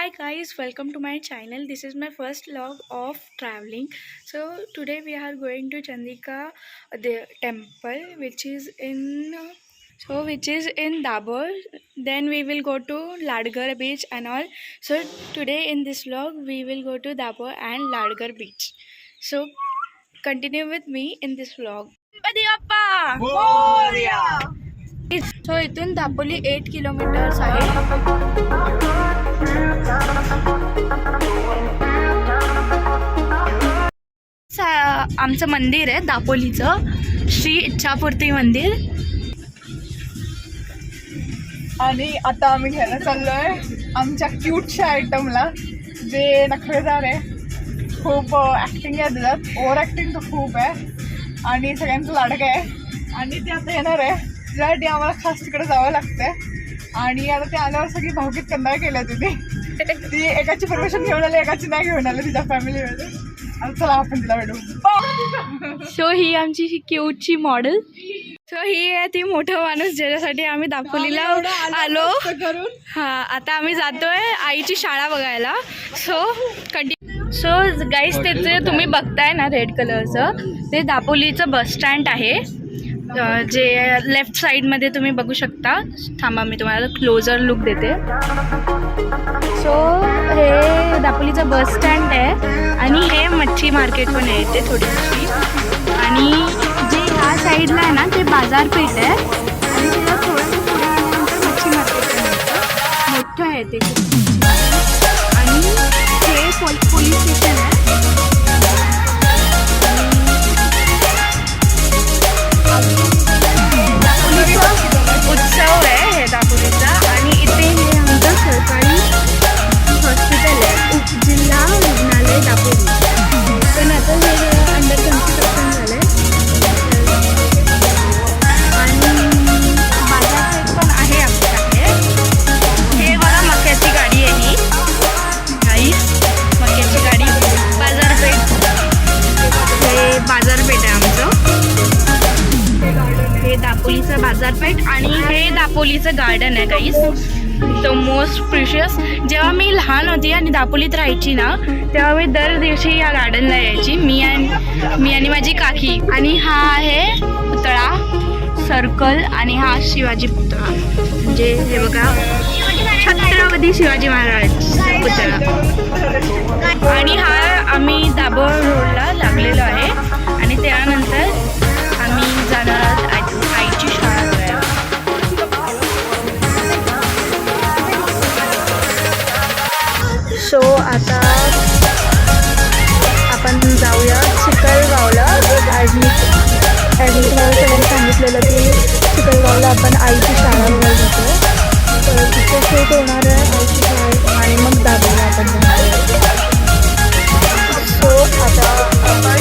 Hi guys, welcome to my channel. This is my first vlog of traveling. So today we are going to Chandika, the temple which is in Dabur. Then we will go to Ladgar beach and all. So today in this vlog we will go to Dabur and Ladgar beach. So continue with me in this vlog. Adiyappa! Moria! So इथून Dapoli 8 kilometres आहे. आमचं मंदिर आहे दापोलीचं श्री इच्छापूर्ती मंदिर. आणि आता आम्ही घ्यायला चाललोय आमच्या क्यूटच्या आयटमला जे नखरेदार आहे. खूप ॲक्टिंग आहे त्याच्यात, ओव्हर ॲक्टिंग तर खूप आहे आणि सगळ्यांचं लाडकं आहे. आणि ते आता येणार आहे ज्यासाठी आम्हाला खास तिकडे जावं लागतंय. आणि आता ते आल्यावर सगळी भावकीत कंदाळ केल्या ती एकाची परमिशन घेऊन आली, एकाची नाही घेऊन आली तिच्या फॅमिलीमध्ये. आता चला आपण तिला भेटू. सो ही आमची क्यूटची मॉडेल. सो ही आहे ती मोठं माणूस ज्याच्यासाठी आम्ही दापोलीला आलो. हा, आता आम्ही जातोय आईची शाळा बघायला. सो गाईस, ते तुम्ही बघताय ना रेड कलरचं, ते दापोलीचं बस स्टँड आहे. जे लेफ्ट साईडमध्ये तुम्ही बघू शकता. थांबा, मी तुम्हाला क्लोजर लुक देते. सो हे दापोलीचं बस स्टँड आहे आणि हे मच्छी मार्केट पण आहे इथे थोडीशी. आणि जे ह्या साईडला आहे ना ते बाजारपेठ आहे आणि त्याला थोडंसं पुढे गेल्यानंतर मच्छी मार्केट पण आहे. मोठं आहे ते खूप. आणि हे पोलीस स्टेशन आहे. उत्सव आहे हे दापोलीचा. आणि इथे हे आमचं सरकारी हॉस्पिटल आहे, उपजिल्हा रुग्णालय दापोली. पण आता हे अंडर कन्स्ट्रक्शन झालं आहे. आणि बाजारपेठ पण आहे आमच्याकडे. हे बघा मक्याची गाडी आहे ही. गाईस, मक्याची गाडी. बाजारपेठ, हे बाजारपेठ आहे आमचं. हे दापोलीचं बाजारपेठ आणि हे दापोलीचं गार्डन आहे गाईस. तो मोस्ट प्रिशियस. जेव्हा मी लहान होती आणि दापोलीत राहायची ना, तेव्हा मी दर दिवशी या गार्डनला यायची, मी आणि माझी काकी. आणि हा आहे पुतळा सर्कल आणि हा शिवाजी पुतळा. म्हणजे हे बघा, छत्रपती शिवाजी महाराज पुतळा. आणि हा आम्ही दाभोळ रोडला लागलेलो आहे. आणि त्यानंतर आम्ही जाणार आहोत आईची शाळा बघायला. सो आता आपण जाऊया चिखलगावला. तुम्हाला सगळ्यांनी सांगितलेलं की चिखलगावला आपण आईची शाळा बघायला जातो. तर तिथे शूट होणार आहे आईची शाळा आणि मग दादोला आपण जाणार. सो आता आपण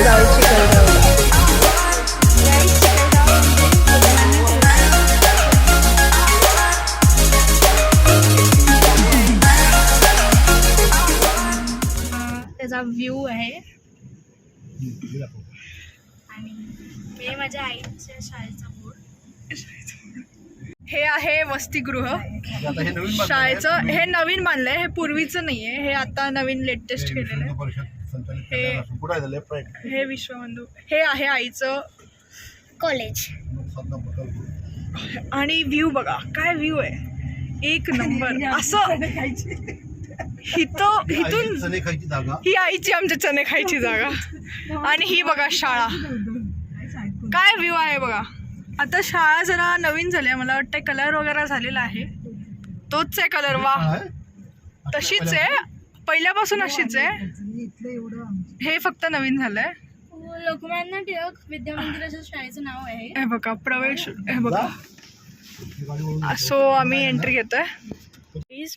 जाऊ चिखलगावला. त्याचा व्ह्यू आहे. आणि हे माझ्या आईच्या शाळेचा बोर्ड. हे आहे वसतिगृह शाळेचं. हे नवीन बांधलंय, हे पूर्वीचं नाहीये, हे आता नवीन लेटेस्ट केलेलं आहे. हे विश्वबंधू. हे आहे आईचं कॉलेज. आणि व्ह्यू बघा, काय व्ह्यू आहे, एक नंबर. असं इथून ही आईची आमच्या चणे खायची जागा. आणि ही बघा शाळा, काय व्ह्यू आहे बघा. आता शाळा जरा नवीन झाली आहे, मला वाटतं कलर वगैरे झालेला आहे. तोच आहे कलर. वा, तशीच आहे, पहिल्यापासून अशीच आहे. हे फक्त नवीन झालंय. लोकमान्य टिळक विद्या मंदिराच्या शाळेचं नाव आहे. हे बघा प्रवेश, हे बघा. सो आम्ही एंट्री घेतोय.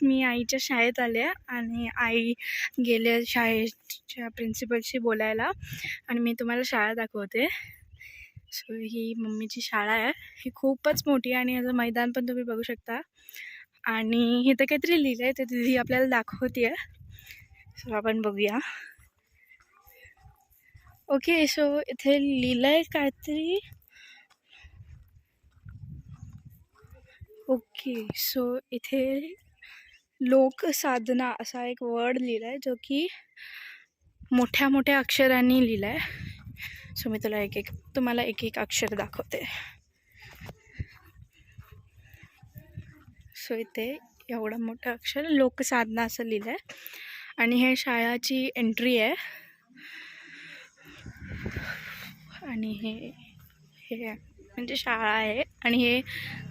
मी आईच्या शाळेत आले आणि आई गेले शाळेच्या प्रिन्सिपलशी बोलायला आणि मी तुम्हाला शाळा दाखवते. सो ही मम्मीची शाळा आहे. ही खूपच मोठी आहे आणि याचं मैदान पण तुम्ही बघू शकता. आणि इथं काहीतरी लिहिलं आहे, ते दिदी आपल्याला दाखवते आहे. सो आपण बघूया. ओके, सो इथे लिहिलं आहे काहीतरी. ओके, सो इथे लोकसाधना असा एक वर्ड लिहिला आहे जो की मोठ्या मोठ्या अक्षरांनी लिहिला आहे. सो मी तुम्हाला एक एक अक्षर दाखवते. सो इथे एवढं मोठं अक्षर लोकसाधना असं लिहिलं आहे. आणि हे शाळाची एंट्री आहे. आणि हे म्हणजे शाळा आहे आणि हे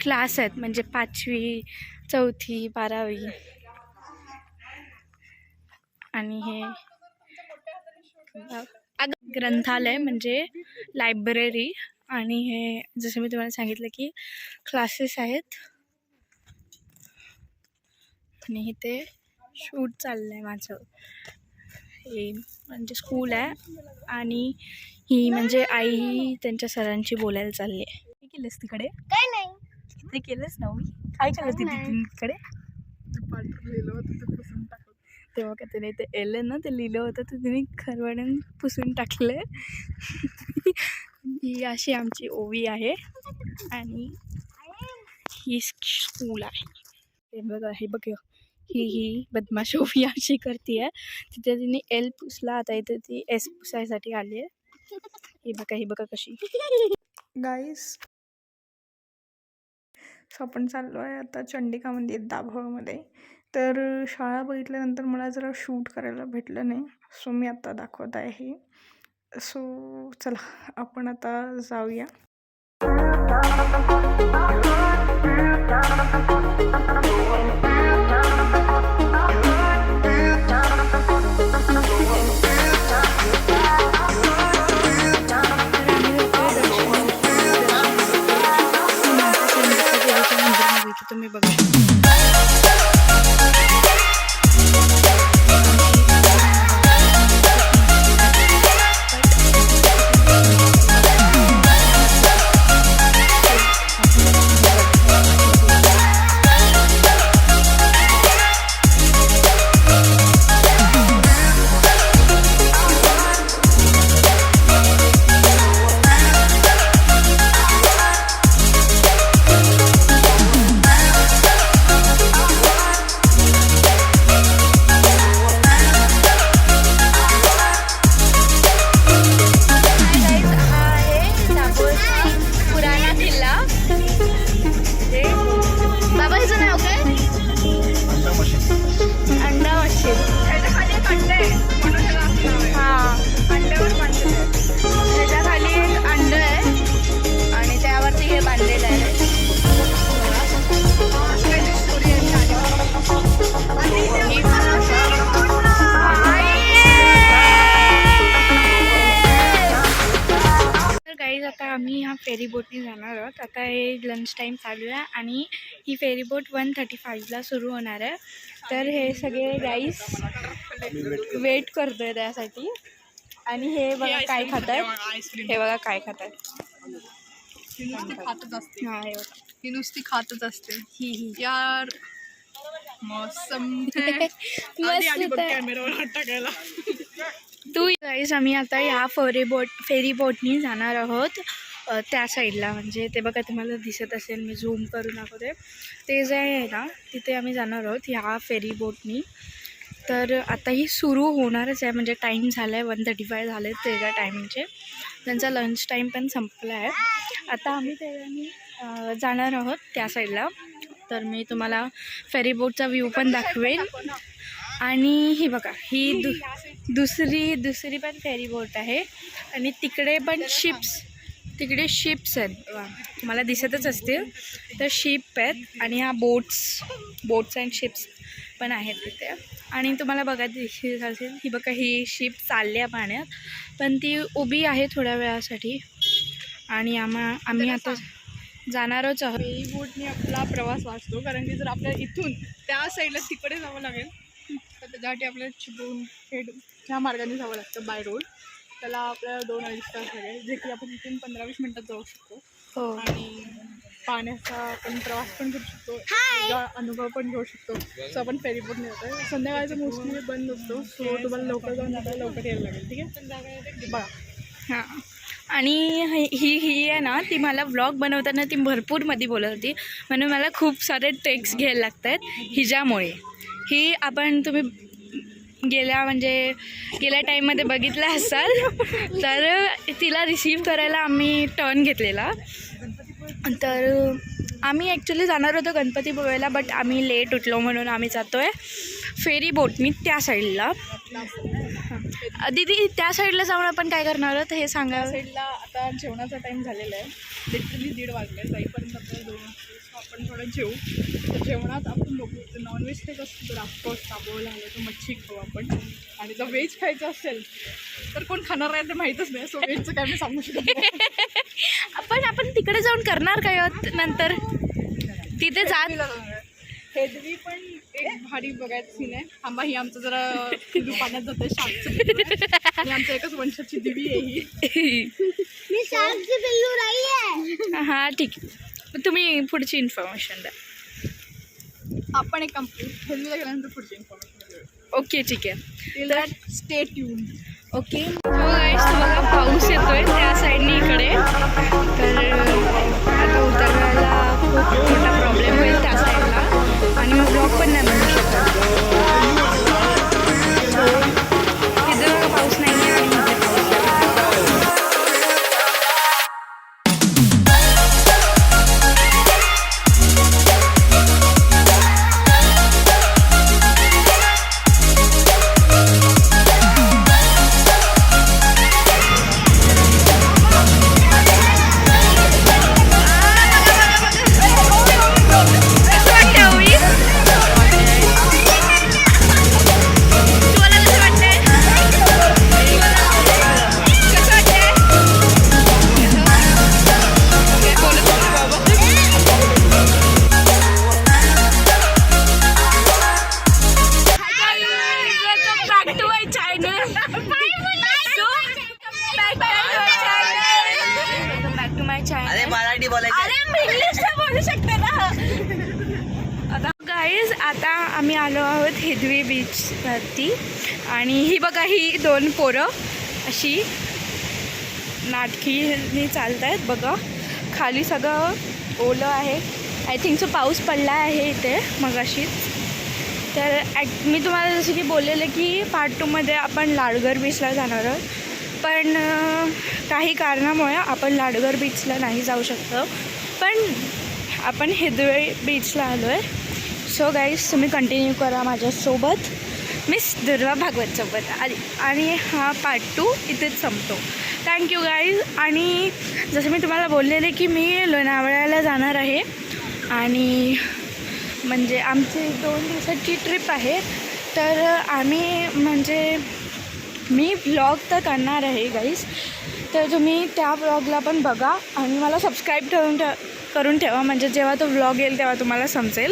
क्लास आहेत म्हणजे 5वी 4थी 12वी. आणि हे ग्रंथालय म्हणजे लायब्ररी. आणि हे जसं मी तुम्हाला सांगितलं की क्लासेस आहेत. आणि इथे शूट चाललं आहे माझं. हे म्हणजे स्कूल आहे आणि ही म्हणजे आई त्यांच्या सरांची बोलायला चालली आहे. काय केलंस तिकडे? काय नाही ते केलंच ना मी. काय केलं तिकडे? लिहिलं होतं ते पुसून टाकलं. तेव्हा का तिने ते एलं ना ते लिहिलं होतं तर तिने खरवड्याने पुसून टाकलं. ही अशी आमची ओवी आहे आणि ही स्कूल आहे. हे बघा ही बदमाश ओवी अशी करते आहे. तिथे तिने एल पुसला, आता इथे ती एस पुसायसाठी आली आहे. ही बघा कशी. गाईस सो आपण चाललो आहे आता चंडिका मंदिर दाभोळमध्ये. तर शाळा बघितल्यानंतर मला जरा शूट करायला भेटलं नाही. सो मी आता दाखवत आहे. सो चला आपण आता जाऊया. तुम्ही बघा आता आम्ही ह्या फेरी बोटने जाणार आहोत. आता हे लंच टाईम चालू आहे आणि ही फेरी बोट 1:35ला सुरू होणार आहे. तर हे सगळे गाईस वेट करतोय त्यासाठी. आणि हे बघा काय खात आहेत. हे बघा काय खात आहेत. खातच असते. हां हे बघा ही नुसती खातच असते. ही यार मौसम कॅमेरावर हात टाकायला. तू गाईस आम्ही आता ह्या फेरी बोटनी जाणार आहोत त्या साईडला. म्हणजे ते बघा तुम्हाला दिसत असेल, मी झूम करून दाखवते. ते जे आहे ना तिथे आम्ही जाणार आहोत ह्या फेरी बोटनी. तर आता ही सुरू होणारच आहे. म्हणजे टाईम झाला आहे 1:35 झाले त्याच्या टायमिंगचे. त्यांचा लंच टाईम पण संपला आहे. आता आम्ही त्याने जाणार आहोत त्या साईडला. तर मी तुम्हाला फेरी बोटचा व्ह्यू पण दाखवेन. आणि ही बघा ही दुसरी पण फेरी बोट आहे. आणि तिकडे पण शिप्स आहेत तुम्हाला दिसतच असतील. तर शिप आहेत आणि ह्या बोट्स अँड शिप्स पण आहेत तिथे. आणि तुम्हाला बघा दिसत असेल ही बघा ही शिप चालली आहे पाण्यात, पण ती उभी आहे थोड्या वेळासाठी. आणि आम्ही आता जाणारच आहोत. फेरी बोटने आपला प्रवास वाचतो, कारण की जर आपल्याला इथून त्या साईडला तिकडे जावं लागेल तर त्याच्यासाठी आपल्याला चिपळूण थेट ह्या मार्गाने जावं लागतं बाय रोड. त्याला आपल्याला 2-2.5 तास लागेल, जे की आपण इथून 15-20 मिनटात जाऊ शकतो. हो. आणि पाण्याचा आपण प्रवास पण करू शकतो, वेगळा अनुभव पण घेऊ शकतो. सो आपण फेरी बोटने जातो. संध्याकाळचं मोस्टली बंद असतो. सो तुम्हाला लवकर जाऊन आपल्याला लवकर यायला लागेल. ठीक आहे, संध्याकाळी बघा. हां. आणि ही आहे ना ती मला व्लॉग बनवताना ती भरपूर मध्ये बोलत होती, म्हणून मला खूप सारे टेक्स घ्यायला लागत आहेत हिच्यामुळे. ही आपण तुम्ही गेल्या टाईममध्ये बघितलं असाल. तर तिला रिसीव करायला आम्ही टर्न घेतलेला. तर आम्ही ॲक्च्युली जाणार होतो गणपतीपुळेला, बट आम्ही लेट उठलो म्हणून आम्ही जातो आहे फेरी बोटनी त्या साईडला. दीदी त्या साईडला जाऊन आपण काय करणार आहोत हे सांगा. साईडला आता जेवणाचा टाईम झालेला आहे, लिटरली 1:30 वाजले. जाईपर्यंत आपल्याला 2 वाजता आपण थोडं जेवू. तर जेवणात आपण लोक नॉनव्हेज खायचं असतं तर ऑफकोर्स ताबोळला आलं तर मच्छी खाऊ आपण. आणि जर व्हेज खायचं असेल तर कोण खाणार आहे ते माहीतच नाही, सो व्हेजचं काय मी सांगू शकत नाही. आपण तिकडे जाऊन करणार काय आहोत नंतर तिथे जात. हेदवी पण एक भारी बघायचं सीन आहे. थांबा, ही आमचं जरा पिल्लू पाण्यात जातं शार्कचं. आणि आमच्या एकच वंशाची दिवी आहे ही. मी शार्कची पिल्लू नाही आहे. हां ठीक आहे, तुम्ही पुढची इन्फॉर्मेशन द्या. आपण एक कंप्लीट हेदवीला गेल्यानंतर पुढची इन्फॉर्मेशन. ओके ठीक आहे, तर स्टे ट्यून. ओके. बघा पाऊस येतोय त्या साईडनी इकडे. तर आता उतरवायला खूप मोठा प्रॉब्लेम होईल त्या साईडला आणि मग ब्लॉग पण नाही बनवू शकत. सो तिथं बघा पाऊस नाही आहे आणि इथे पाऊस आहे. आता आम्ही आलो आहोत हेदवी बीचवरती. आणि ही बघा, ही 2 पोरं अशी नाटकीने चालत आहेत. बघा खाली सगळं ओलं आहे. आय थिंक सो पाऊस पडला आहे इथे मगाशीच. तर मी तुम्हाला जसं की बोललेलं की पार्ट 2मध्ये आपण लाडघर बीचला जाणार आहोत, पण काही कारणामुळे आपण लाडघर बीचला नाही जाऊ शकतो. पण आपण हेदवी बीचला आलो आहे. सो गाईज तुम्ही कंटिन्यू करा माझ्यासोबत, मिस दुर्वा भागवतसोबत. आणि हा पार्ट 2 इथेच संपतो. Thank you guys. आणि जसं मी तुम्हाला बोललेले की मी लोणावळ्याला जाणार आहे आणि म्हणजे आमची 2 दिवसाची ट्रिप आहे. तर आम्ही म्हणजे मी व्लॉग तर करणार आहे गाईज, तर तुम्ही त्या व्लॉगला पण बघा आणि मला सबस्क्राईब करून ठेवा, म्हणजे जेव्हा तो व्लॉग येईल तेव्हा तुम्हाला समजेल.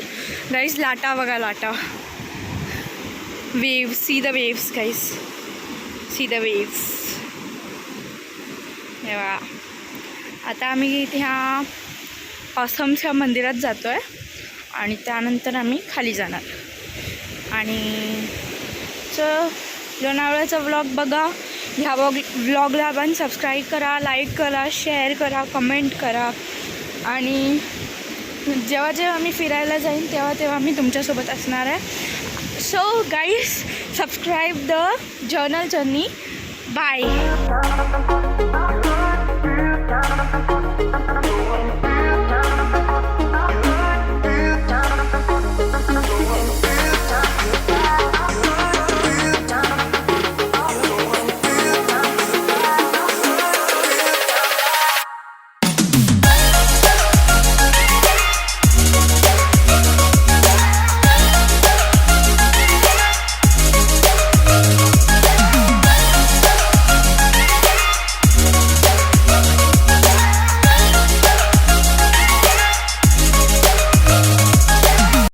गाईज लाटा बघा, लाटा, waves, see the waves guys, see the waves. तेव्हा आता आम्ही ह्या ऑसमच्या मंदिरात जातो आहे आणि त्यानंतर आम्ही खाली जाणार. आणि लोणावळ्याचा व्लॉग बघा. ह्या व्लॉगला पण सबस्क्राईब करा, लाईक करा, शेअर करा, कमेंट करा. आणि जेव्हा जेव्हा मी फिरायला जाईन तेव्हा मी तुमच्यासोबत असणार आहे. So guys subscribe the journal journey. Bye.